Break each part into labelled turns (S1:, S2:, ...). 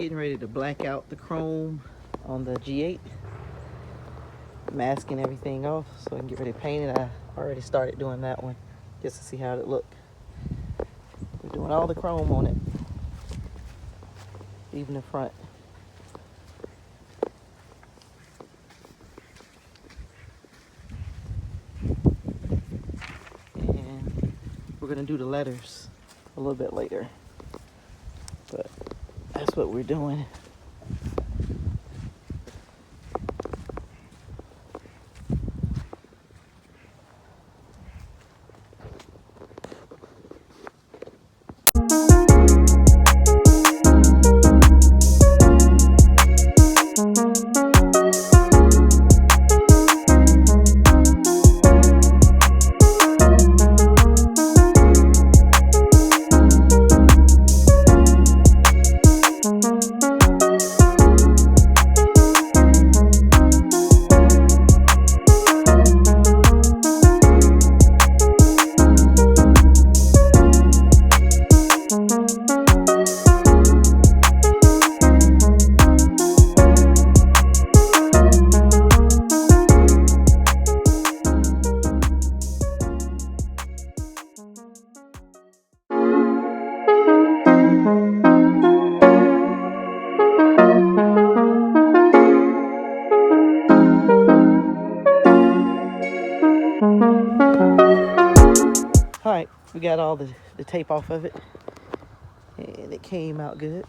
S1: Getting ready to black out the chrome on the G8, masking everything off so I can get ready to paint it. I already started doing that one just to see how it looked. We're doing all the chrome on it, even the front. And we're gonna do the letters a little bit later, but that's what we're doing. All right, we got all the tape off of it, and it came out good.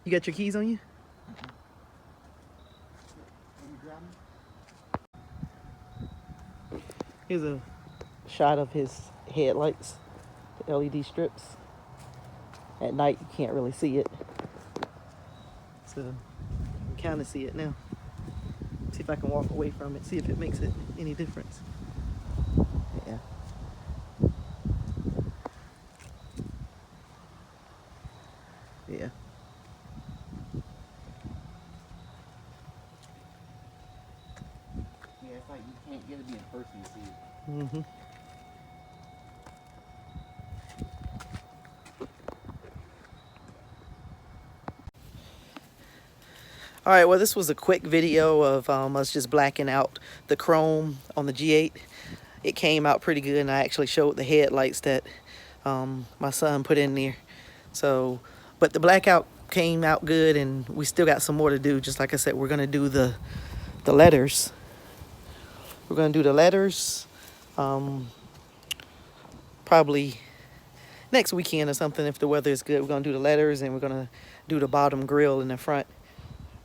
S1: You got your keys on you? Here's a shot of his headlights, the LED strips. At night, you can't really see it. So, you can kind of see it now. See if I can walk away from it, see if it makes it any difference. Yeah. Yeah.
S2: Yeah, it's like you can't get to be in person to see it.
S1: Mm-hmm. All right, well, this was a quick video of us just blacking out the chrome on the G8. It came out pretty good, and I actually showed the headlights that my son put in there. So, but the blackout came out good, and we still got some more to do. Just like I said, we're gonna do the letters. We're gonna do the letters probably next weekend or something if the weather is good. We're gonna do the letters, and we're gonna do the bottom grill in the front.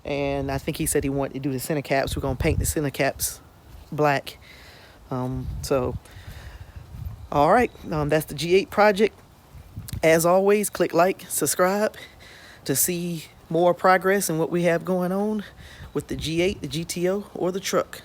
S1: And I think he said he wanted to do the center caps. We're gonna paint the center caps black. So, all right, that's the G8 project. As always, click like, subscribe to see more progress and what we have going on with the G8, the GTO, or the truck.